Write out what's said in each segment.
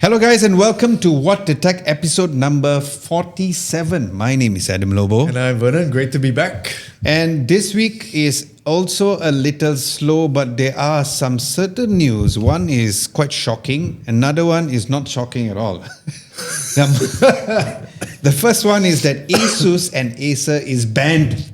Hello guys and welcome to What the Tech episode number 47. My name is Adam Lobo. And I'm Vernon, great to be back. And this week is also a little slow, but there are some certain news. One is quite shocking, another one is not shocking at all. The first one is that ASUS and Acer is banned.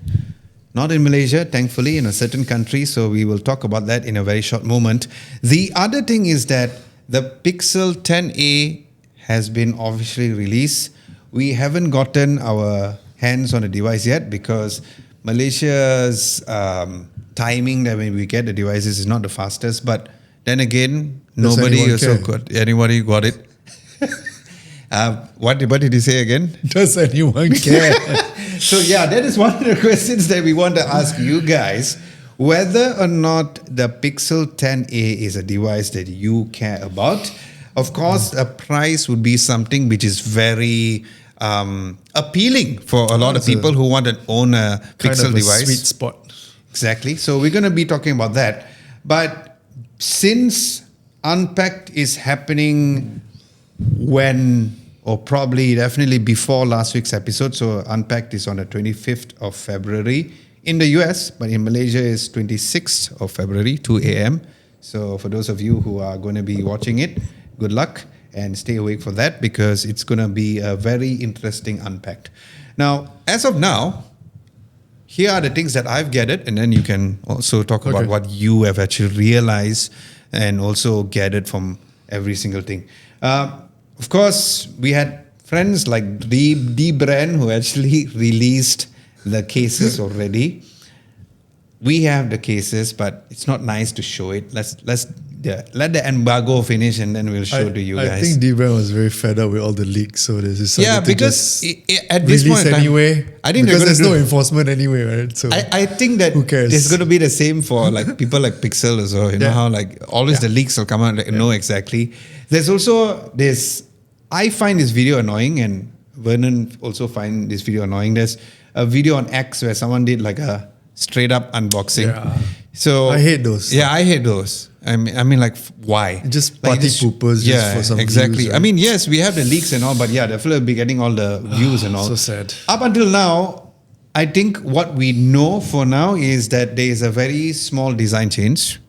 Not in Malaysia, thankfully, in a certain country, so we will talk about that in a very short moment. The other thing is that the Pixel 10a has been officially released. We haven't gotten our hands on the device yet because Malaysia's timing that when we get the devices is not the fastest. But then again, nobody got it. What did you say again? Does anyone care? So yeah, that is one of the questions that we want to ask you guys. Whether or not the Pixel 10a is a device that you care about. Of course, a price would be something which is very appealing for a lot of people who want to own a Pixel device. Sweet spot. Exactly. So we're going to be talking about that. But since Unpacked is happening probably definitely before last week's episode. So Unpacked is on the 25th of February in the US, but in Malaysia is 26th of February, 2 a.m. So for those of you who are going to be watching it, good luck and stay awake for that because it's going to be a very interesting Unpacked. Now, as of now, here are the things that I've gathered, and then you can also talk about what you have actually realized and also gathered from every single thing. Of course, we had friends like D Brand who actually released the cases already. We have the cases, but it's not nice to show it. Let's let the embargo finish and then we'll show to you guys. I think D-Brand was very fed up with all the leaks, so they decided because at this point in time, anyway. I think because there's no enforcement anyway, right? So I think that who cares? It's going to be the same for like people like Pixel as well. You know how like always the leaks will come out. Know exactly. There's also this. I find this video annoying, and Vernon also find this video annoying. There's a video on X where someone did like a straight up unboxing. Yeah. So I hate those. Yeah, I hate those. I mean like why? Just party poopers just for some exactly. views, right? I mean, yes, we have the leaks and all, but yeah, definitely be getting all the views and all. So sad. Up until now, I think what we know for now is that there is a very small design change.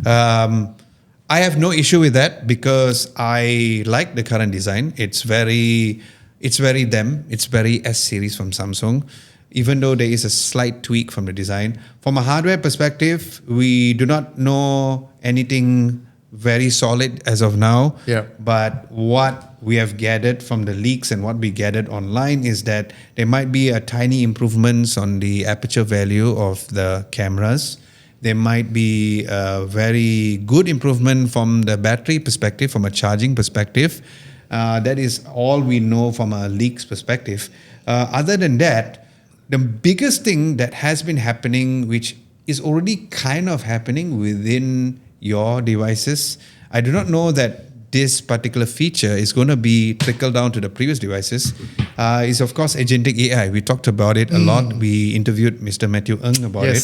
I have no issue with that because I like the current design. It's very them. It's very S series from Samsung. Even though there is a slight tweak from the design. From a hardware perspective, we do not know anything very solid as of now. Yeah. But what we have gathered from the leaks and what we gathered online is that there might be a tiny improvements on the aperture value of the cameras. There might be a very good improvement from the battery perspective, from a charging perspective. That is all we know from a leaks perspective. Other than that, the biggest thing that has been happening, which is already kind of happening within your devices, I do not know that this particular feature is going to be trickled down to the previous devices, is of course agentic AI. We talked about it a lot. We interviewed Mr. Matthew Ng about it.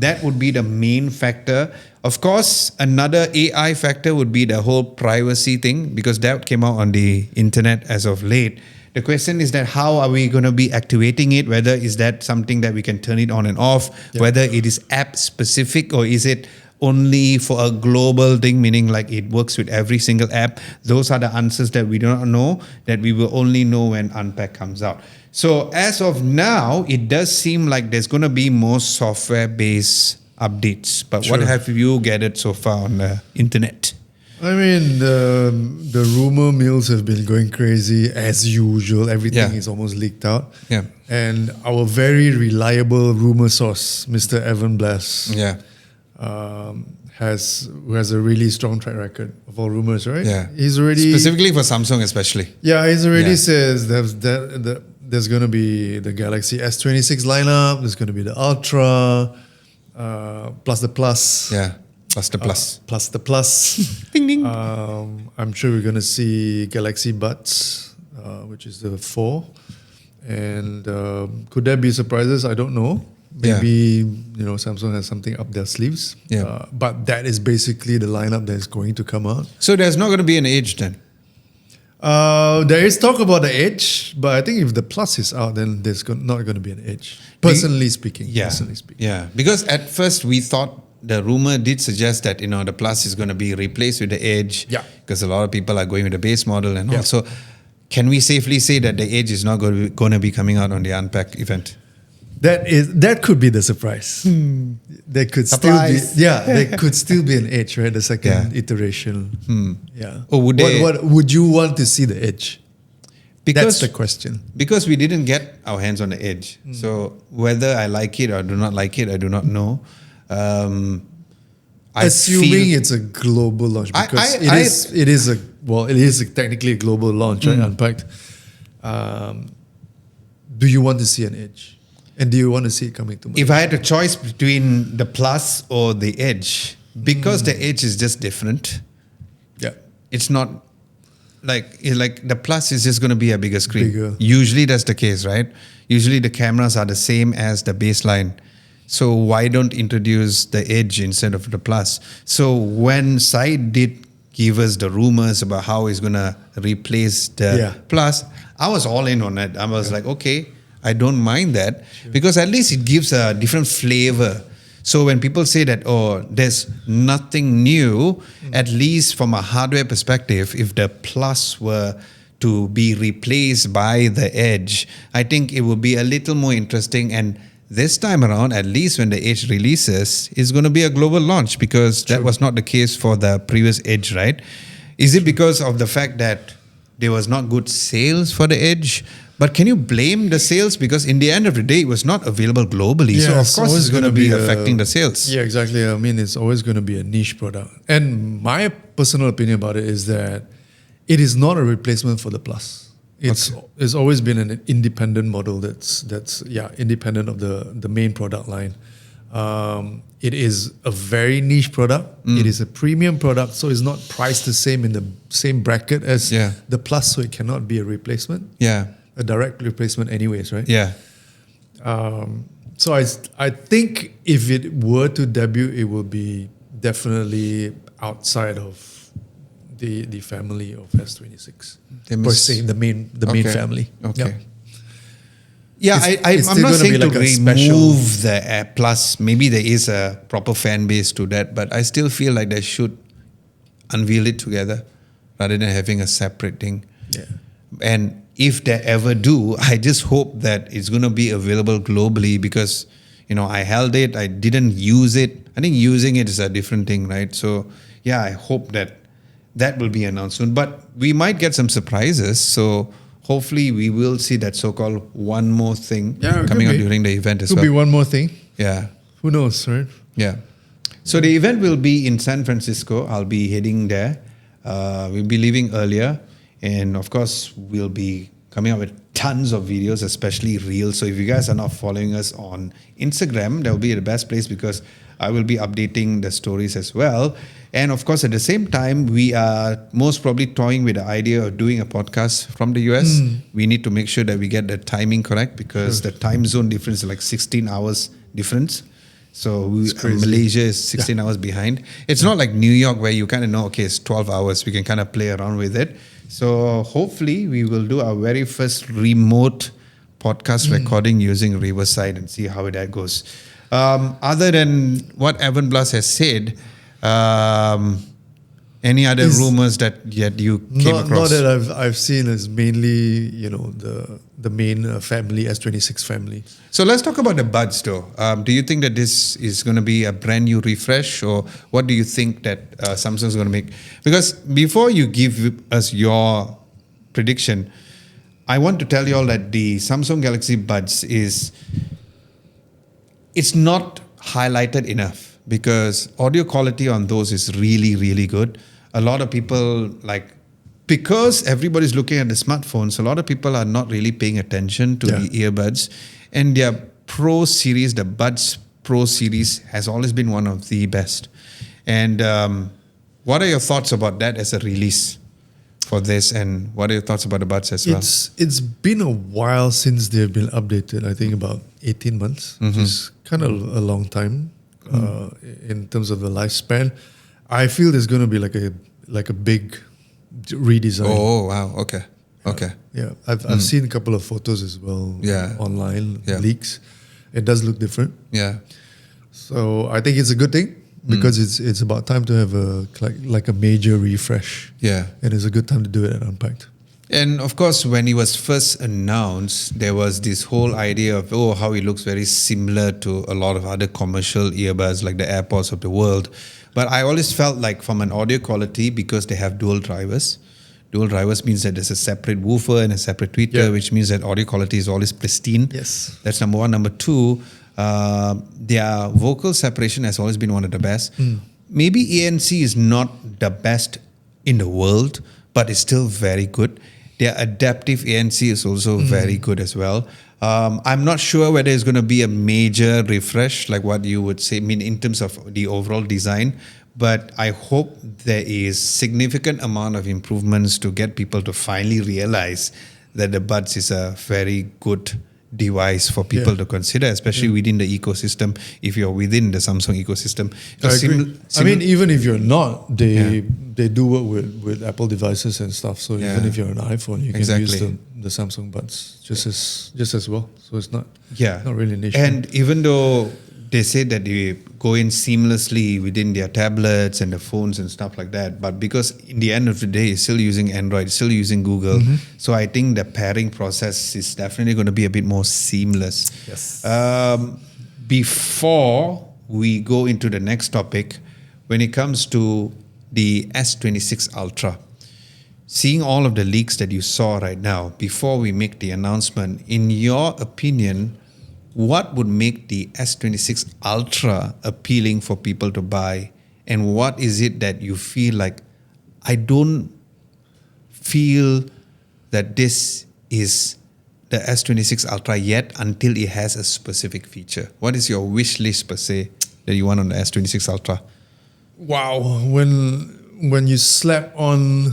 That would be the main factor. Of course, another AI factor would be the whole privacy thing because that came out on the internet as of late. The question is that how are we going to be activating it? Whether is that something that we can turn it on and off? Whether it is app specific or is it only for a global thing, meaning like it works with every single app. Those are the answers that we do not know, that we will only know when Unpacked comes out. So as of now, it does seem like there's going to be more software-based updates. But what have you gathered so far on the internet? I mean, the rumor mills have been going crazy as usual. Everything is almost leaked out. Yeah. And our very reliable rumor source, Mr. Evan Blass, who has a really strong track record of all rumors, right? Yeah. He's already specifically for Samsung, especially. Yeah, he's already says there's going to be the Galaxy S26 lineup. There's going to be the Ultra, plus the Plus. Yeah. Plus the Plus. Plus the Plus. Ding ding. I'm sure we're going to see Galaxy Buds, which is the 4. And could there be surprises? I don't know. Maybe Samsung has something up their sleeves. Yeah. But that is basically the lineup that is going to come out. So there's not going to be an Edge then? There is talk about the Edge, but I think if the Plus is out, then there's not going to be an Edge. Personally speaking. Yeah. Because at first we thought the rumor did suggest that the Plus is going to be replaced with the Edge. Yeah. Because a lot of people are going with the base model and also. Can we safely say that the Edge is not going to be coming out on the Unpacked event? That could be the surprise. There could Surprise. there could still be an Edge, right? The second iteration. Yeah. Or would what would you want to see the Edge? Because, that's the question. Because we didn't get our hands on the Edge. So whether I like it or do not like it, I do not know. Assuming it's a global launch, because it is technically a global launch, right? Unpacked. Do you want to see an Edge? And do you want to see it coming to Malaysia? If I had a choice between the Plus or the Edge, because the Edge is just different, it's not like the Plus is just going to be a bigger screen. Bigger. Usually that's the case, right? Usually the cameras are the same as the baseline. So why don't introduce the Edge instead of the Plus? So when Syed did give us the rumors about how he's going to replace the Plus, I was all in on it. I was like, okay, I don't mind that because at least it gives a different flavor. So when people say that, there's nothing new, at least from a hardware perspective, if the Plus were to be replaced by the Edge, I think it would be a little more interesting. And this time around, at least when the Edge releases, it's going to be a global launch because that was not the case for the previous Edge, right? Is it because of the fact that there was not good sales for the Edge? But can you blame the sales? Because in the end of the day, it was not available globally. So of course it's going to be affecting the sales. Yeah, exactly. I mean, it's always going to be a niche product. And my personal opinion about it is that it is not a replacement for the Plus. It's always been an independent model that's independent of the main product line. It is a very niche product. It is a premium product, so it's not priced the same in the same bracket as the Plus, so it cannot be a replacement. Yeah. A direct replacement anyways, right? Yeah. So I think if it were to debut, it will be definitely outside of the family of S26. Per se, the main family. Okay. Yeah, It's I'm still not gonna saying be like to a special- remove the Plus. Maybe there is a proper fan base to that, but I still feel like they should unveil it together rather than having a separate thing. Yeah. And if they ever do, I just hope that it's going to be available globally because, I held it, I didn't use it. I think using it is a different thing, right? So, I hope that will be announced soon. But we might get some surprises. So, hopefully we will see that so-called one more thing coming out during the event as well. Could be one more thing. Yeah. Who knows, right? Yeah. So the event will be in San Francisco. I'll be heading there. We'll be leaving earlier. And of course, we'll be coming up with tons of videos, especially Reels. So if you guys are not following us on Instagram, that will be the best place because I will be updating the stories as well. And of course, at the same time, we are most probably toying with the idea of doing a podcast from the US. We need to make sure that we get the timing correct because the time zone difference is like 16 hours difference. So Malaysia is 16 hours behind. It's not like New York where you kind of know, okay, it's 12 hours. We can kind of play around with it. So hopefully we will do our very first remote podcast recording using Riverside and see how that goes. Other than what Evan Blas has said, any other rumors that you came across? Not that I've seen is mainly the main family, S26 family. So let's talk about the buds though. Do you think that this is going to be a brand new refresh, or what do you think that Samsung is going to make? Because before you give us your prediction, I want to tell you all that the Samsung Galaxy Buds it's not highlighted enough because audio quality on those is really, really good. A lot of people because everybody's looking at the smartphones, a lot of people are not really paying attention to the earbuds. And their Pro series, the Buds Pro series, has always been one of the best. And what are your thoughts about that as a release for this, and what are your thoughts about the buds as well? It's been a while since they've been updated. I think about 18 months, which is kind of a long time in terms of the lifespan. I feel there's going to be like a big redesign. Oh wow! Okay. Yeah, I've seen a couple of photos as well. Yeah. Online leaks. It does look different. Yeah. So I think it's a good thing because it's about time to have a major refresh. Yeah. And it's a good time to do it at Unpacked. And of course, when it was first announced, there was this whole idea of, how it looks very similar to a lot of other commercial earbuds like the AirPods of the world. But I always felt like from an audio quality, because they have dual drivers means that there's a separate woofer and a separate tweeter, which means that audio quality is always pristine. Yes. That's number one. Number two, their vocal separation has always been one of the best. Maybe ANC is not the best in the world, but it's still very good. Their adaptive ANC is also very good as well. I'm not sure whether it's going to be a major refresh, like what you would say, in terms of the overall design. But I hope there is significant amount of improvements to get people to finally realize that the Buds is a very good device for people to consider, especially within the ecosystem, if you're within the Samsung ecosystem. I agree. I mean, even if you're not, they do work with Apple devices and stuff. So even if you're an iPhone, you can use the Samsung Buds just as well. So it's not really an issue. And even though they say that they go in seamlessly within their tablets and the phones and stuff like that, but because in the end of the day, it's still using Android, it's still using Google. So I think the pairing process is definitely going to be a bit more seamless. Yes. Before we go into the next topic, when it comes to the S26 Ultra, seeing all of the leaks that you saw right now, before we make the announcement, in your opinion, what would make the S26 Ultra appealing for people to buy? And what is it that you feel like, I don't feel that this is the S26 Ultra yet until it has a specific feature? What is your wish list per se that you want on the S26 Ultra? Wow, when you slap on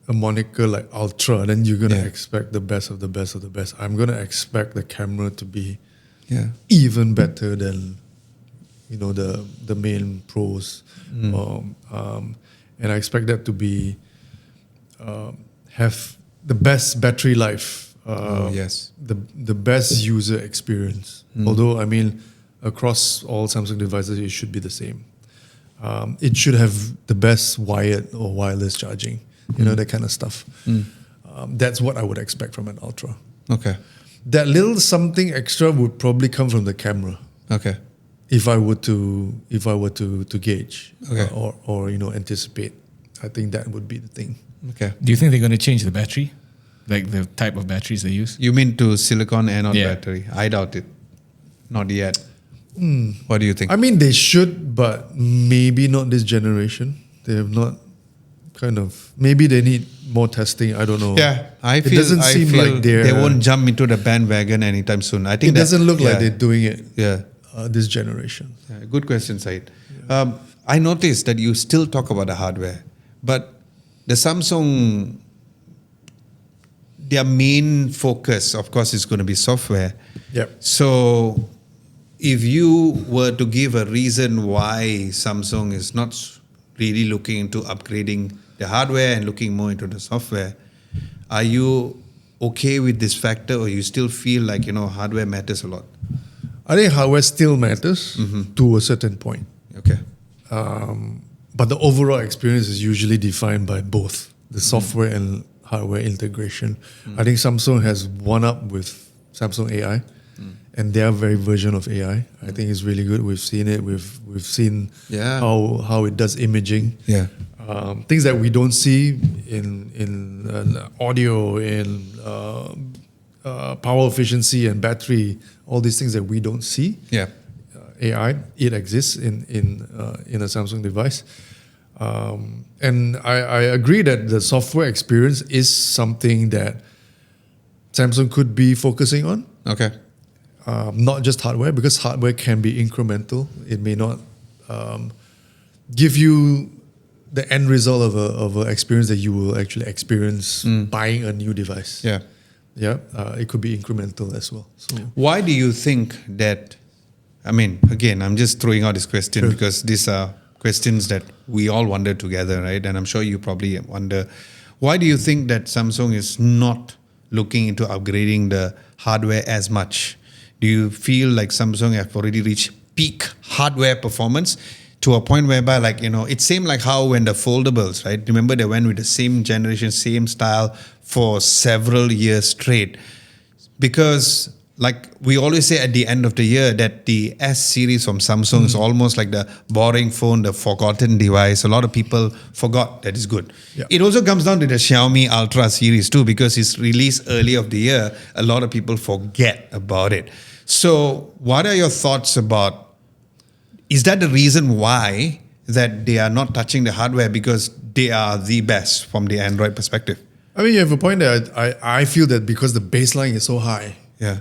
a moniker like Ultra, then you're going to expect the best of the best of the best. I'm going to expect the camera to be even better than the main pros, and I expect that to be have the best battery life, the best user experience. Although I mean, across all Samsung devices, it should be the same. It should have the best wired or wireless charging, that kind of stuff. That's what I would expect from an Ultra. Okay. That little something extra would probably come from the camera. Okay. If I were to gauge or anticipate, I think that would be the thing. Okay. Do you think they're going to change the battery, like the type of batteries they use? You mean to silicon anode battery? I doubt it. Not yet. What do you think? I mean, they should, but maybe not this generation. They have not maybe they need more testing. I don't know. Yeah, I feel like they won't jump into the bandwagon anytime soon. I think it doesn't look like they're doing it. Yeah, this generation. Yeah, good question, Said. I noticed that you still talk about the hardware, but the Samsung, their main focus, of course, is going to be software. Yep. So, if you were to give a reason why Samsung is not really looking into upgrading the hardware and looking more into the software, are you okay with this factor, or you still feel like hardware matters a lot? I think hardware still matters to a certain point. Okay. But the overall experience is usually defined by both the software and hardware integration. I think Samsung has one up with Samsung AI, and their very version of AI. I think is really good. We've seen it. We've seen how it does imaging. Yeah. Things that we don't see in audio, in power efficiency and battery. All these things that we don't see. Yeah. AI, it exists in a Samsung device. And I agree that the software experience is something that Samsung could be focusing on. Okay. Not just hardware, because hardware can be incremental. It may not give you the end result of a experience that you will actually experience buying a new device. Yeah. Yeah, it could be incremental as well. So Why do you think that? I mean, again, I'm just throwing out this question because these are questions that we all wonder together, right? And I'm sure you probably wonder, why do you think that Samsung is not looking into upgrading the hardware as much? Do you feel like Samsung have already reached peak hardware performance to a point whereby, like, you know, it seemed like how when the foldables, right? Remember they went with the same generation, same style for several years straight. Because like we always say at the end of the year that the S series from Samsung is almost like the boring phone, the forgotten device. A lot of people forgot that is good. Yeah. It also comes down to the Xiaomi Ultra series too, because it's released early of the year. A lot of people forget about it. So what are your thoughts about, is that the reason why that they are not touching the hardware because they are the best from the Android perspective? I mean, you have a point there. I feel that because the baseline is so high, Yeah.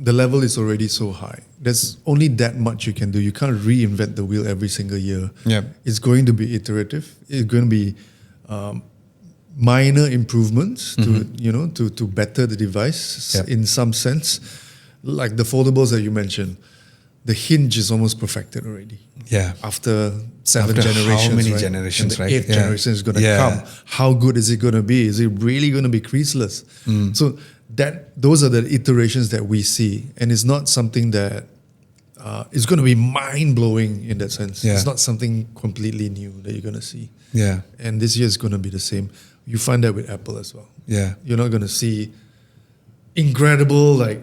the level is already so high. There's only that much you can do. You can't reinvent the wheel every single year. Yeah. It's going to be iterative. It's going to be minor improvements to better the device Yeah. in some sense. Like the foldables that you mentioned, the hinge is almost perfected already. Yeah. After seven After generations, how many right? generations, And the right? eighth Yeah. generation is going to Yeah. come. How good is it going to be? Is it really going to be creaseless? So those are the iterations that we see, and it's not something that is going to be mind blowing in that sense. Yeah. It's not something completely new that you're going to see. Yeah. And this year is going to be the same. You find that with Apple as well. Yeah. You're not going to see incredible, like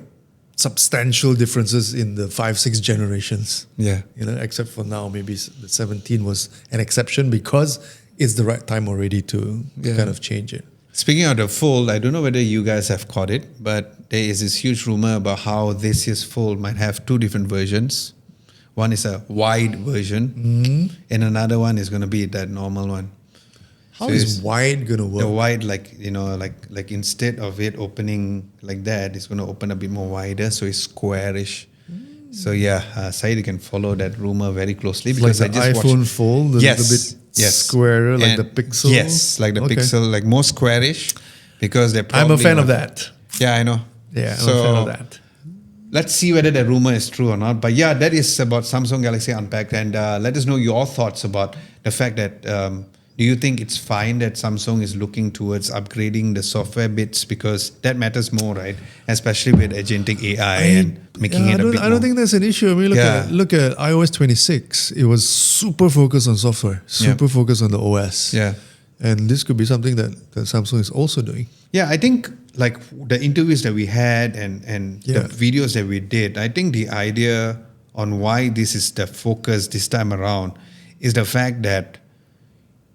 substantial differences in the 5-6 generations. Yeah. Except for now, maybe the 17 was an exception because it's the right time already to kind of change it. Speaking of the Fold, I don't know whether you guys have caught it, but there is this huge rumor about how this year's Fold might have two different versions. One is a wide version, and another one is going to be that normal one. How So is it's wide going to work? the wide, like instead of it opening like that, it's going to open a bit more wider, so it's squarish. So yeah, Said, you can follow that rumor very closely because like the I just iPhone watched. Fold, a little bit squarer, like And the Pixel. Yes, like the Okay. Pixel, like more squarish, because they're I'm probably a fan of not- that. Yeah, I know. Yeah, I'm a fan of that. Let's see whether the rumor is true or not. But yeah, that is about Samsung Galaxy Unpacked. And let us know your thoughts about the fact that do you think it's fine that Samsung is looking towards upgrading the software bits, because that matters more, right? Especially with agentic AI and making it a bit I don't more. think that's an issue. I mean, look at iOS 26. It was super focused on software, super focused on the OS. Yeah. And this could be something that Samsung is also doing. Yeah, I think like the interviews that we had and Yeah. the videos that we did, I think the idea on why this is the focus this time around is the fact that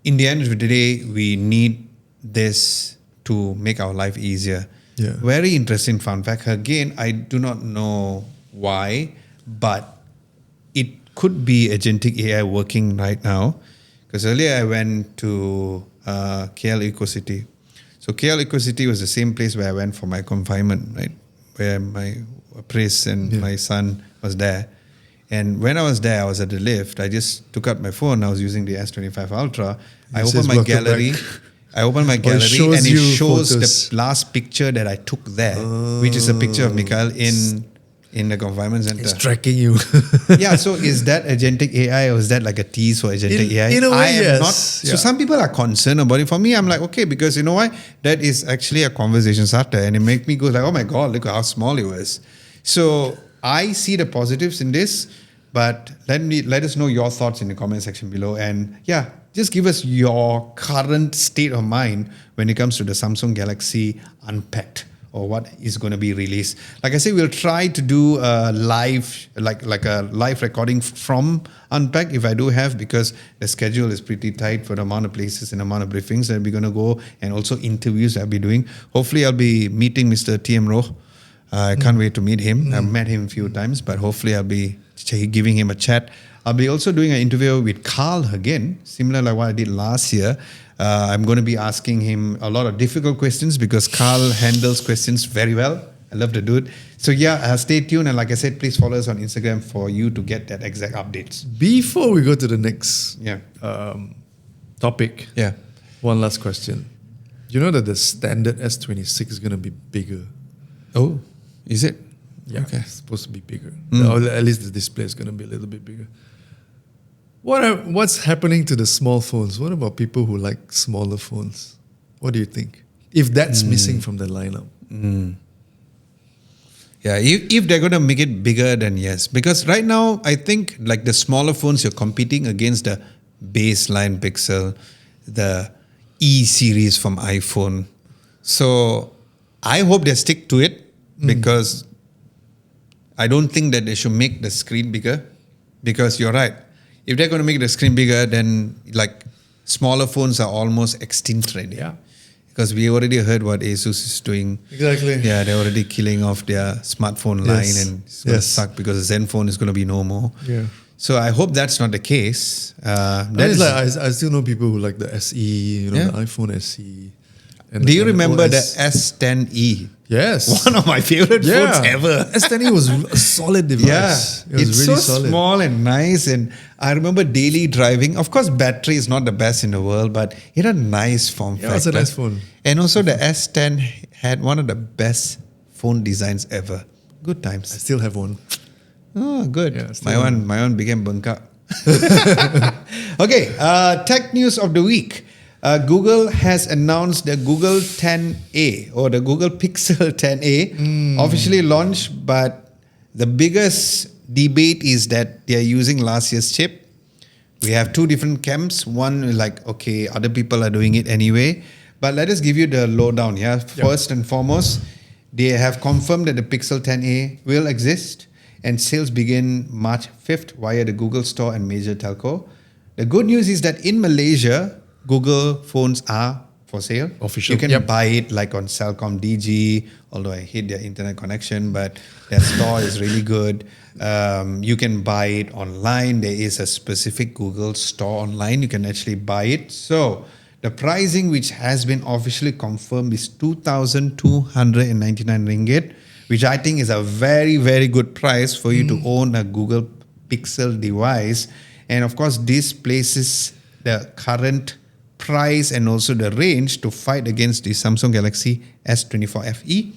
in the end of the day, we need this to make our life easier. Yeah. Very interesting fun fact. Again, I do not know why, but it could be agentic AI working right now. Because earlier I went to KL EcoCity. So KL EcoCity was the same place where I went for my confinement, right? Where my priest and my son was there. And when I was there, I was at the lift. I just took out my phone. I was using the S25 Ultra. I It opened says my welcome gallery. back. I opened my it gallery shows and it you shows photos. the last picture that I took there, which is a picture of Mikhail in the confinement center. It's tracking you. Yeah, so is that agentic AI or is that like a tease for agentic AI? in a way, I am yes. not. So Yeah. some people are concerned about it. For me, I'm like, okay, because you know why? That is actually a conversation starter, and it make me go like, oh my God, look how small it was. So I see the positives in this, but let us know your thoughts in the comment section below. And yeah, just give us your current state of mind when it comes to the Samsung Galaxy Unpacked, or what is going to be released. Like I say, we'll try to do a live, like a live recording from Unpacked if I do have, because the schedule is pretty tight for the amount of places and amount of briefings that we're going to go, and also interviews I'll be doing. Hopefully, I'll be meeting Mr. TM Roh. I can't wait to meet him. I've met him a few times, but hopefully I'll be giving him a chat. I'll be also doing an interview with Carl again, similar like what I did last year. I'm going to be asking him a lot of difficult questions because Carl handles questions very well. I love the dude. So yeah, stay tuned. And like I said, please follow us on Instagram for you to get that exact updates. Before we go to the next Yeah. topic. Yeah. One last question. You know that the standard S26 is going to be bigger? Oh, is it? Yeah, Okay. it's supposed to be bigger. Mm. Or at least the display is going to be a little bit bigger. What's happening to the small phones? What about people who like smaller phones? What do you think? If that's missing from the lineup. Yeah, if they're going to make it bigger, then yes. Because right now, I think like the smaller phones, you're competing against the baseline Pixel, the E series from iPhone. So I hope they stick to it because I don't think that they should make the screen bigger. Because you're right. If they're going to make the screen bigger, then like smaller phones are almost extinct already. Yeah. Because we already heard what ASUS is doing. Exactly. Yeah, they're already killing off their smartphone line and it's going to suck because the Zenfone is going to be no more. Yeah. So I hope that's not the case. I still know people who like the SE, the iPhone SE. Do you remember the OS. S10e? Yes. One of my favorite phones ever. S10e was a solid device. Yeah, It was it's really so solid. small and nice. And I remember daily driving. Of course, battery is not the best in the world, but it had a nice form factor. Yeah, it's a nice phone. And also the S10 had one of the best phone designs ever. Good I times. still have one. Oh, good. Yeah, still my one became bengkak. Okay, tech news of the week. Google has announced the Google 10A or the Google Pixel 10A officially launched, but the biggest debate is that they are using last year's chip. We have two different camps. One like, okay, other people are doing it anyway. But let us give you the lowdown. Yeah, first and foremost, they have confirmed that the Pixel 10A will exist and sales begin March 5th via the Google Store and major telco. The good news is that in Malaysia, Google phones are for sale. Official. You can buy it like on Celcom DG, although I hate their internet connection, but their store is really good. You can buy it online. There is a specific Google store online. You can actually buy it. So the pricing which has been officially confirmed is 2,299 ringgit, which I think is a very, very good price for you to own a Google Pixel device. And of course, this places the current price and also the range to fight against the Samsung Galaxy S24 FE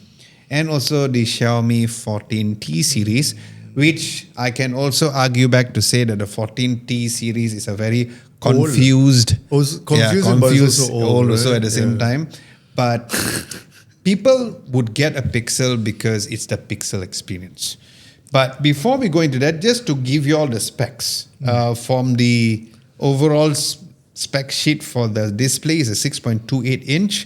and also the Xiaomi 14T series, which I can also argue back to say that the 14T series is a very confused, Confusing, but it's also old, right? at the same time. But people would get a Pixel because it's the Pixel experience. But before we go into that, just to give you all the specs from the overall spec sheet for the display is a 6.28 inch,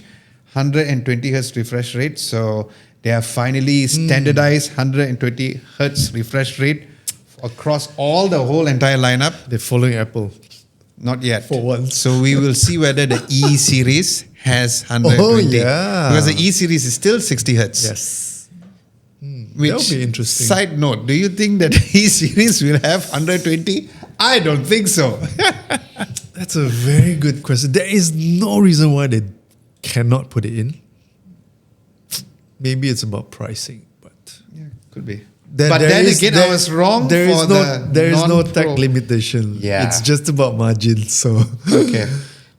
120 hertz refresh rate. So they have finally standardized 120 hertz refresh rate across all the whole entire lineup. They're following Apple. Not yet. For once. So we will see whether the E series has 120. Oh, yeah. Because the E series is still 60 hertz. Yes. Which, That'll be interesting. Side note, do you think that E series will have 120? I don't think so. That's a very good question. There is no reason why they cannot put it in. Maybe it's about pricing, but Yeah, could be. There I was wrong There for is no, there is no non-pro. tech limitation. Yeah. It's just about margins. So Okay.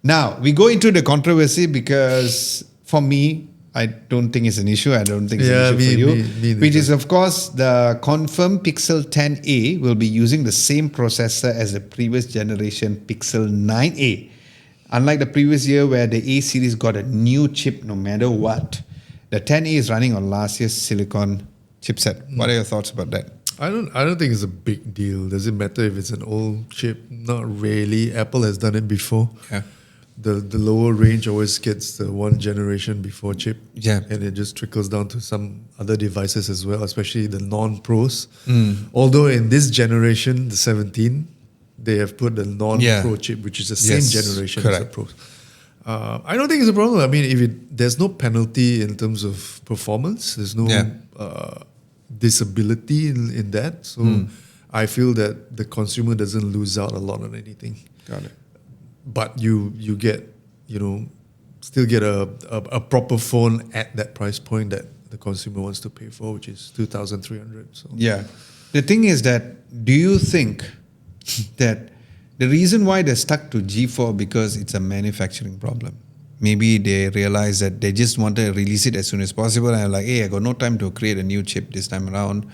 Now, we go into the controversy because for me, I don't think it's an issue. I don't think it's an issue for you. me Which neither. is, of course, the confirmed Pixel 10a will be using the same processor as the previous generation Pixel 9a. Unlike the previous year where the A series got a new chip no matter what, the 10a is running on last year's silicon chipset. What are your thoughts about that? I don't think it's a big deal. Does it matter if it's an old chip? Not really. Apple has done it before. Yeah. The lower range always gets the one generation before chip. Yeah. And it just trickles down to some other devices as well, especially the non-pros. Although in this generation, the 17, they have put the non-pro chip, which is the same generation as the correct. pros. I don't think it's a problem. I mean, there's no penalty in terms of performance. There's no disability in that. So I feel that the consumer doesn't lose out a lot on anything. Got it. But you get, still get a proper phone at that price point that the consumer wants to pay for, which is 2,300. So Yeah. The thing is that, do you think that The reason why they're stuck to G4 because it's a manufacturing problem. Maybe they realize that they just want to release it as soon as possible, and I'm like, hey, I got no time to create a new chip this time around,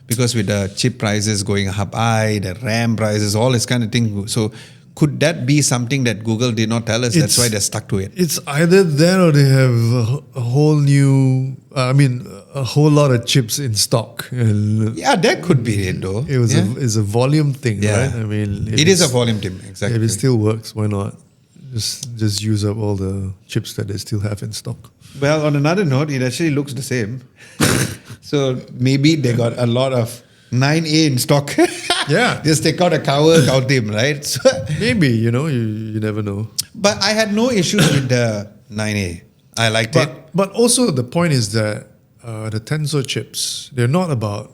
because with the chip prices going up high, the RAM prices, all this kind of thing. So could that be something that Google did not tell us? That's why they're stuck to it. It's either that or they have a whole new, a whole lot of chips in stock. And Yeah, that could be it though. it's a volume thing, Yeah. right? I mean, It is a volume thing, exactly. If it still works, why not? Just use up all the chips that they still have in stock. Well, on another note, it actually looks the same. So maybe they got a lot of 9A in stock. Yeah. Just take out a cover, count him, right? So, Maybe, you never know. but I had no issues with the 9A. I liked it. But also the point is that the Tensor chips, they're not about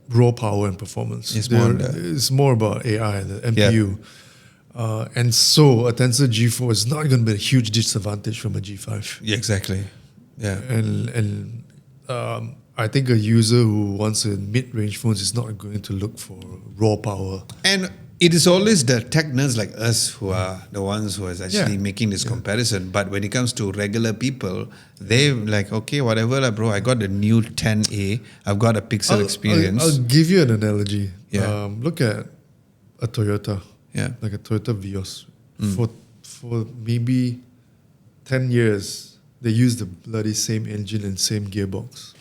raw power and performance. It's more on It's more about AI, the MPU. And so a Tensor G4 is not going to be a huge disadvantage from a G5. Yeah, exactly. Yeah. And I think a user who wants a mid-range phone is not going to look for raw power. And it is always the tech nerds like us who are the ones who is actually Yeah. making this comparison. But when it comes to regular people, they're like, okay, whatever, bro. I got the new 10A. I've got a Pixel experience. I'll give you an analogy. Yeah. Look at a Toyota. Yeah. Like a Toyota Vios. For maybe 10 years, they use the bloody same engine and same gearbox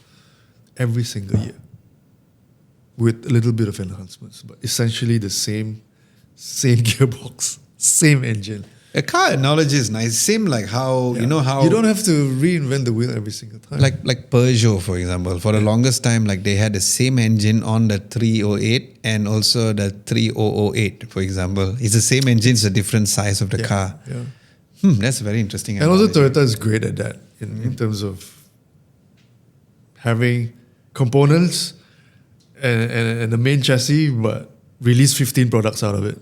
every single year with a little bit of enhancements, but essentially the same gearbox, same engine. A car analogy is nice. Same like how, you know how... You don't have to reinvent the wheel every single time. Like Peugeot, for example. For the longest time, like they had the same engine on the 308 and also the 3008, for example. It's the same engine, it's a different size of the car. Yeah. That's very interesting. And also analogy. Toyota is great at that in terms of having components and the main chassis, but release 15 products out of it.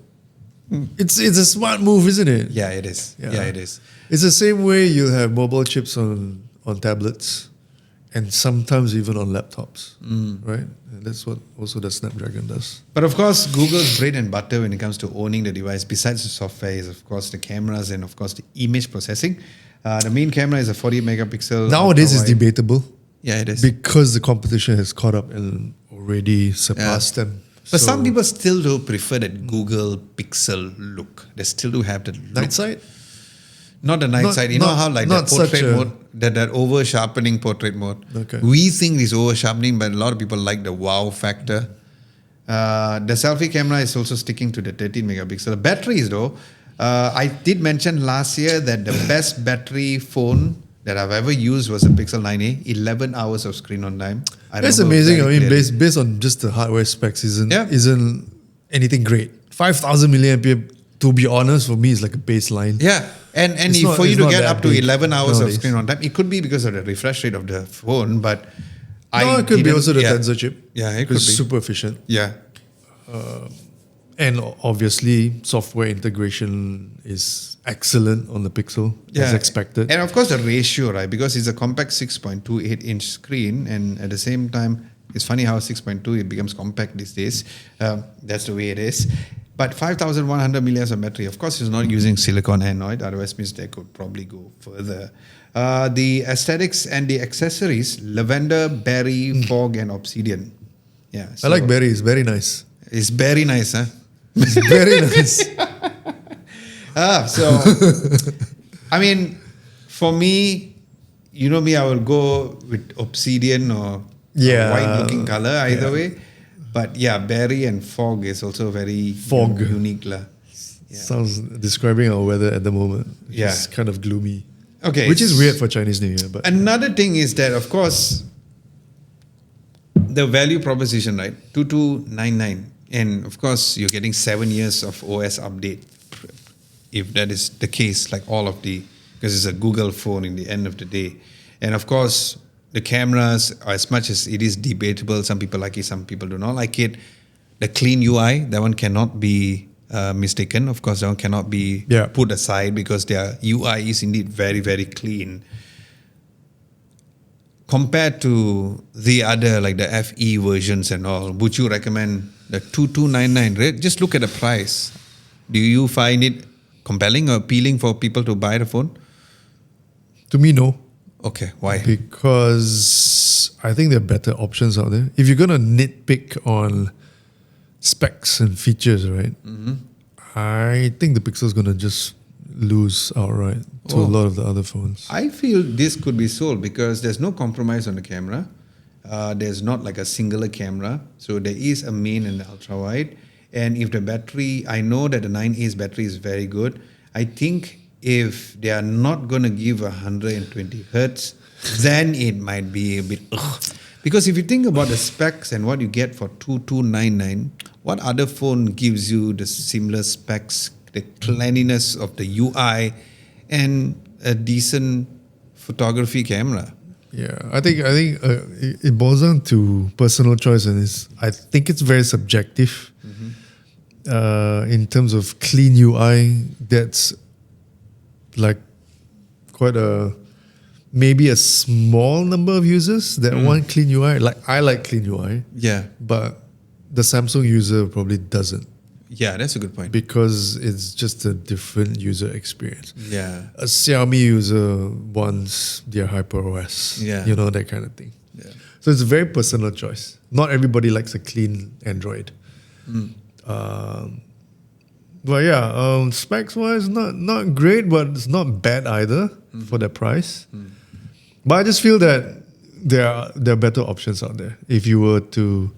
It's a smart move, isn't it? Yeah, it is. Yeah, it is. It's the same way you have mobile chips on tablets and sometimes even on laptops, right? And that's what also the Snapdragon does. But of course, Google's bread and butter when it comes to owning the device, besides the software, is of course the cameras and of course the image processing. The main camera is a 48 megapixel. Nowadays, it's ultra-wide. debatable. Yeah, it is. Because the competition has caught up and already surpassed them. But So- some people still do prefer that Google Pixel look. They still do have the look. Night side? Not the night Not- side. You know not- how like not that portrait such a- mode, that over sharpening portrait mode. Okay. We think it's over sharpening, but a lot of people like the wow factor. The selfie camera is also sticking to the 13 megapixel. The batteries though, I did mention last year that the best battery phone that I've ever used was a Pixel 9a. 11 hours of screen on time. That's remember amazing. I very mean, clearly. based on just the hardware specs, isn't Yeah. anything great. 5,000 milliampere, to be honest, for me, is like a baseline. Yeah, and It's not- for you it's to not get that up to big 11 hours nowadays. of screen on time, it could be because of the refresh rate of the phone, but No, it could be didn't- also the yeah. Tensor chip. Yeah, it could It's be. super efficient. Yeah, And obviously, software integration is excellent on the Pixel, as expected. And of course, the ratio, right? Because it's a compact 6.28 inch screen, and at the same time, it's funny how 6.2 it becomes compact these days. That's the way it is. But 5,100 milliamps of battery. Of course, it's not using silicon anode. Otherwise, means they could probably go further. The aesthetics and the accessories: lavender, berry, fog, and obsidian. Yeah, I like berry. It's very nice. It's very nice, huh? It's very nice. So, I mean, for me, you know me, I will go with obsidian or white-looking color either way. But yeah, berry and fog is also very Fog. unique. Yeah. Sounds describing our weather at the moment. Yeah. It's kind of gloomy. Okay. Which is weird for Chinese New Year. But Another thing is that, of course, the value proposition, right? 2299. And of course, you're getting 7 years of OS update. If that is the case, like all of because it's a Google phone in the end of the day. And of course, the cameras, as much as it is debatable, some people like it, some people do not like it. The clean UI, that one cannot be mistaken. Of course, that one cannot be put aside because their UI is indeed very, very clean. Compared to the other, like the FE versions and all, would you recommend the 2299? Just look at the price. Do you find it compelling or appealing for people to buy the phone? To me, no. Okay, why? Because I think there are better options out there. If you're going to nitpick on specs and features, right? I think the Pixel's going to just lose outright to a lot of the other phones. I feel this could be sold because there's no compromise on the camera. There's not like a singular camera. So there is a main and ultra wide. And if the battery, I know that the 9A's battery is very good. I think if they are not going to give 120 hertz, then it might be a bit ugh. Because if you think about the specs and what you get for 2299, what other phone gives you the similar specs, the cleanliness of the UI, and a decent photography camera? Yeah, I think it boils down to personal choice, and I think it's very subjective. In terms of clean UI, that's like quite maybe a small number of users that want clean UI. Like I like clean UI, Yeah. but the Samsung user probably doesn't Yeah, that's a good point. because it's just a different user experience. Yeah. A Xiaomi user wants their HyperOS, Yeah. that kind of thing. Yeah. So it's a very personal choice. Not everybody likes a clean Android. But yeah, specs wise, not great, but it's not bad either for that price. But I just feel that there are better options out there. If you were to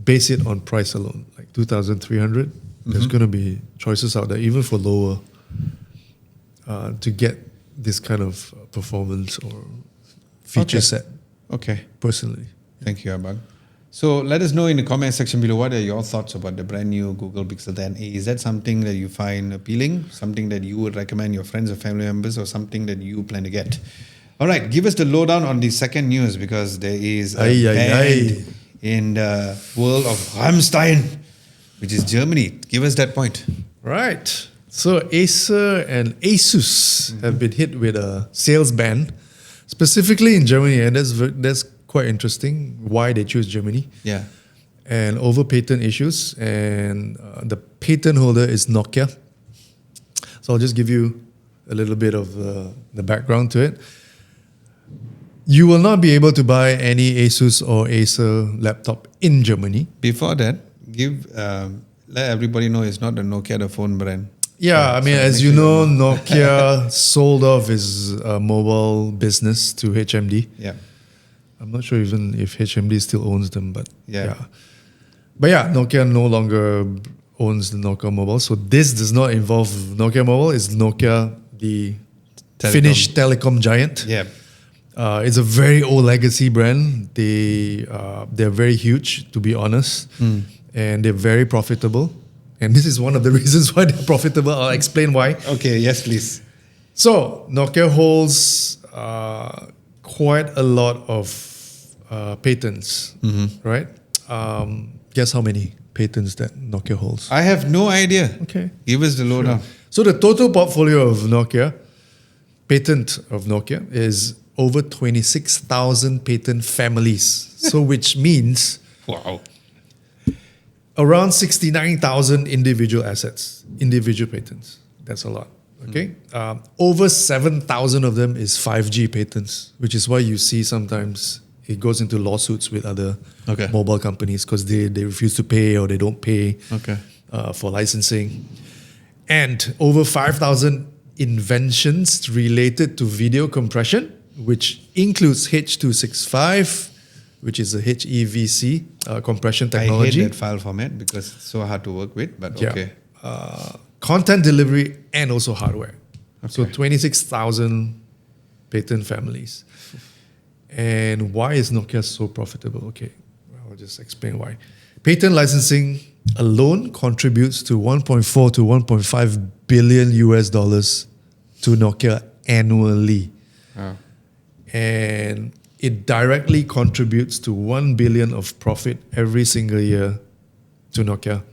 base it on price alone, like 2,300, there's going to be choices out there, even for lower, to get this kind of performance or feature set. Okay. Personally, Thank you, Abang. So let us know in the comment section below, what are your thoughts about the brand new Google Pixel 10a? Is that something that you find appealing? Something that you would recommend your friends or family members, or something that you plan to get? All right, give us the lowdown on the second news, because there is a band in the world of Rammstein, which is Germany. Give us that point. right? So Acer and ASUS have been hit with a sales ban, specifically in Germany, and that's quite interesting. Why they choose Germany? Yeah. And over patent issues, and the patent holder is Nokia. So I'll just give you a little bit of the background to it. You will not be able to buy any ASUS or Acer laptop in Germany. Before that, let everybody know it's not the Nokia, the phone brand. Yeah, I mean, as you know, Nokia sold off his mobile business to HMD. Yeah. I'm not sure even if HMD still owns them, but Yeah. But yeah, Nokia no longer owns the Nokia Mobile. So this does not involve Nokia Mobile. It's Nokia, the Finnish telecom giant. Yeah. It's a very old legacy brand. They're very huge, to be honest, and they're very profitable. And this is one of the reasons why they're profitable. I'll explain why. Okay, yes, please. So Nokia holds quite a lot of patents, right? Guess how many patents that Nokia holds? I have no idea. Okay. Give us the lowdown. So the total portfolio of Nokia, patent of Nokia, is over 26,000 patent families. So which means Wow. around 69,000 individual assets, individual patents. That's a lot. Okay. Over 7,000 of them is 5G patents, which is why you see sometimes it goes into lawsuits with other mobile companies because they refuse to pay or they don't pay for licensing. And over 5,000 inventions related to video compression, which includes H.265, which is a HEVC compression technology. I hate that file format because it's so hard to work with, but okay. Content delivery and also hardware. So 26,000 patent families. And why is Nokia so profitable? Okay, I'll just explain why. Patent licensing alone contributes to 1.4 to 1.5 billion US dollars to Nokia annually. And it directly contributes to 1 billion of profit every single year to Nokia.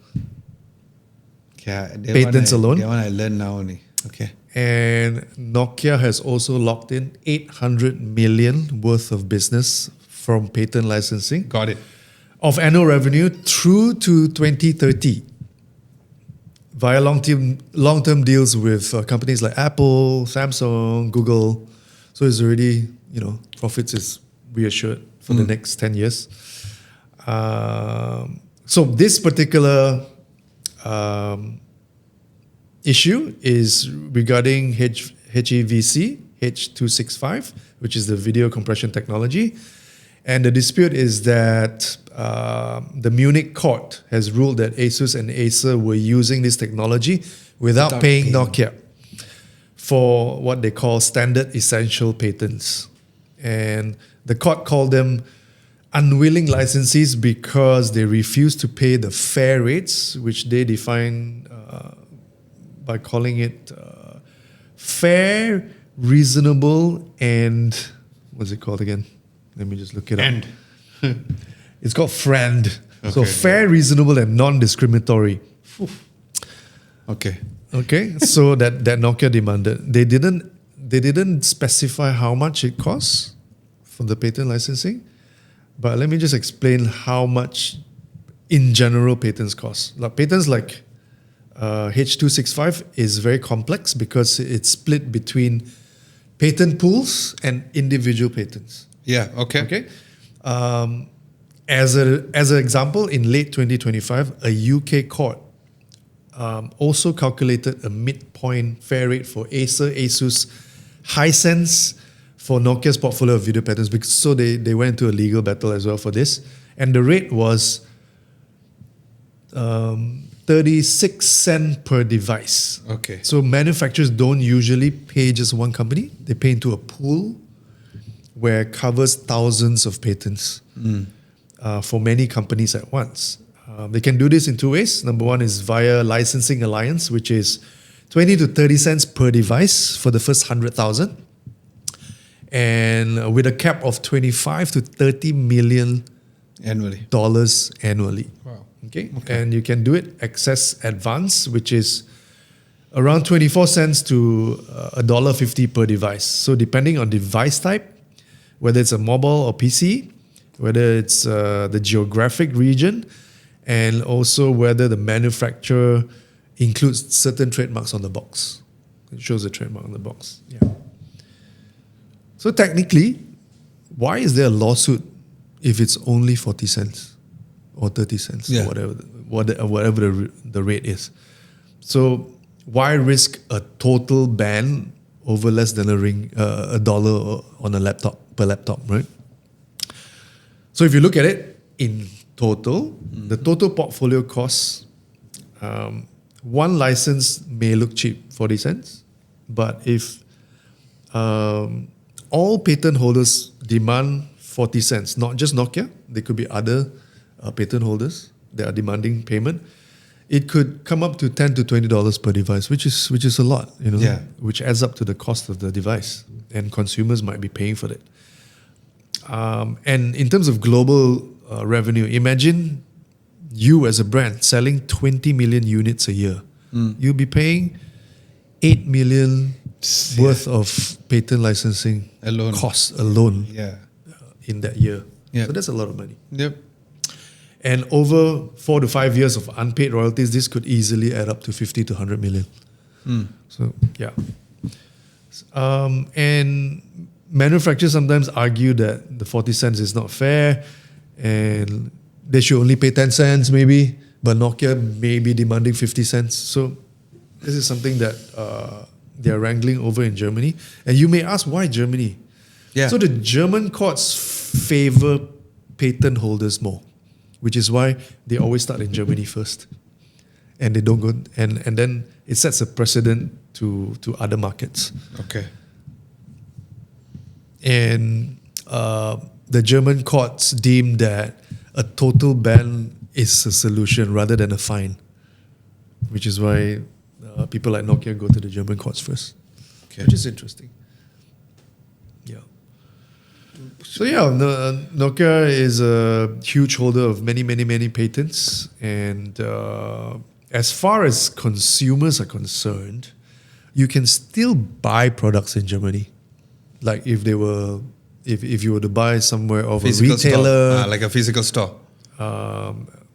Yeah, Patents alone? That one I learned now only. Okay. And Nokia has also locked in 800 million worth of business from patent licensing Got it. of annual revenue through to 2030 via long-term deals with companies like Apple, Samsung, Google. So it's already, profits is reassured for the next 10 years. So this particular issue is regarding HEVC, H.265, which is the video compression technology. And the dispute is that the Munich court has ruled that ASUS and Acer were using this technology without paying Nokia for what they call standard essential patents. And the court called them unwilling licensees because they refused to pay the fair rates, which they define by calling it fair, reasonable, and what's it called again? Let me just look it up. It's called FRAND. Okay. So fair, reasonable, and non-discriminatory. Okay. Okay. So that Nokia demanded. They didn't specify how much it costs for the patent licensing. But let me just explain how much in general patents cost. Like patents like H.265 is very complex because it's split between patent pools and individual patents. Yeah, okay. Okay. As an example, in late 2025, a UK court also calculated a midpoint fair rate for Acer, ASUS, Hisense for Nokia's portfolio of video patents. So they went into a legal battle as well for this. And the rate was 36 cents per device. Okay. So manufacturers don't usually pay just one company. They pay into a pool where it covers thousands of patents for many companies at once. They can do this in two ways. Number one is via licensing alliance, which is 20 to 30 cents per device for the first 100,000. And with a cap of 25 to 30 million annually. Wow. Okay. And you can do it access advance, which is around 24 cents to $1.50 per device. So depending on device type, whether it's a mobile or PC, whether it's the geographic region, and also whether the manufacturer includes certain trademarks on the box. It shows a trademark on the box. Yeah. So technically, why is there a lawsuit if it's only 40 cents or 30 cents or whatever the rate is? So why risk a total ban over less than a dollar on a laptop per laptop, right? So if you look at it in total, the total portfolio costs, one license may look cheap, 40 cents, but if all patent holders demand 40 cents, not just Nokia, there could be other patent holders that are demanding payment, it could come up to $10 to $20 per device, which is a lot, which adds up to the cost of the device, and consumers might be paying for it. And in terms of global revenue, imagine you as a brand selling 20 million units a year. You'll be paying 8 million worth of patent licensing costs alone in that year. Yeah. So that's a lot of money. Yep. And over 4 to 5 years of unpaid royalties, this could easily add up to 50 to 100 million. So, yeah. And manufacturers sometimes argue that the 40 cents is not fair and they should only pay 10 cents maybe, but Nokia may be demanding 50 cents. So this is something that they are wrangling over in Germany. And you may ask, why Germany? Yeah. So the German courts favor patent holders more, which is why they always start in Germany first. And they don't go, and then it sets a precedent to other markets. Okay. And the German courts deem that a total ban is a solution rather than a fine, which is why people like Nokia go to the German courts first, which is interesting. Yeah. So yeah, Nokia is a huge holder of many, many, many patents, and as far as consumers are concerned, you can still buy products in Germany. Like if you were to buy somewhere of physical a retailer, store. Like a physical store,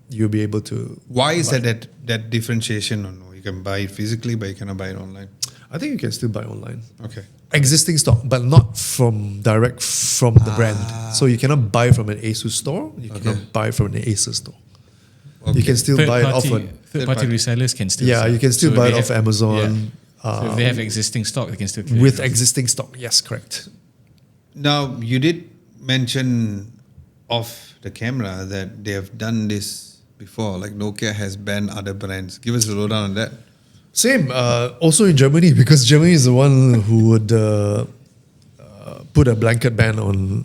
you'll be able to. Why is that differentiation? can buy it physically, but you cannot buy it online. I think you can still buy online. Okay. Existing stock, but not from direct from the brand. So you cannot buy from an ASUS store. You cannot buy from an Acer store. Okay. You can still buy it off. Third-party resellers can still. Yeah, sell. you can still So buy if it they off have- Amazon. Yeah. So if they have existing stock, they can still clear With it. existing stock. Yes, correct. Now, you did mention off the camera that they have done this before, like Nokia has banned other brands. Give us a lowdown on that. Same. Also in Germany, because Germany is the one who would put a blanket ban on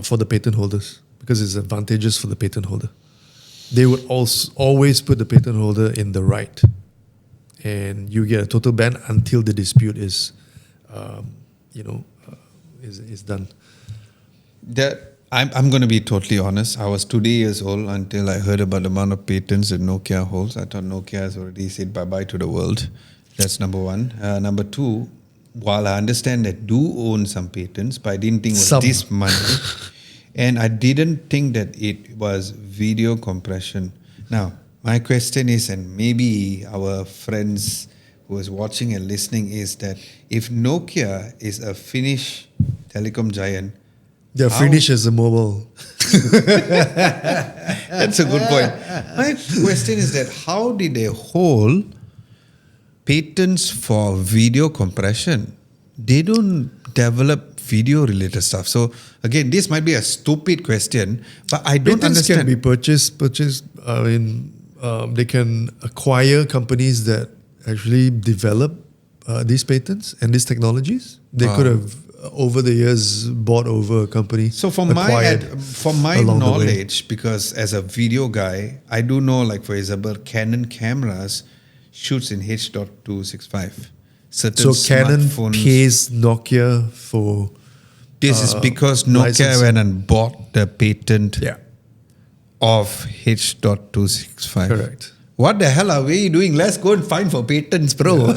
for the patent holders because it's advantageous for the patent holder. They would also always put the patent holder in the right, and you get a total ban until the dispute is, is done. That I'm going to be totally honest. I was 2 years old until I heard about the amount of patents that Nokia holds. I thought Nokia has already said bye-bye to the world. That's number one. Number two, while I understand that do own some patents, but I didn't think it was Some. this money. And I didn't think that it was video compression. Now, my question is, and maybe our friends who is watching and listening, is that if Nokia is a Finnish telecom giant, They're how- Finnish as a mobile. That's a good point. My question is that how did they hold patents for video compression? They don't develop video related stuff. So again, this might be a stupid question, but I don't Patents understand. can be purchased. They can acquire companies that actually develop these patents and these technologies. They could have over the years bought over a company. So from acquired my along the way. knowledge, because as a video guy, I do know, like for example, Canon cameras shoots in H.265. Certain So Canon smartphones. pays Nokia for This is because Nokia licensing. went and bought the patent yeah, of H.265. correct. What the hell are we doing? Let's go and find for patents, bro.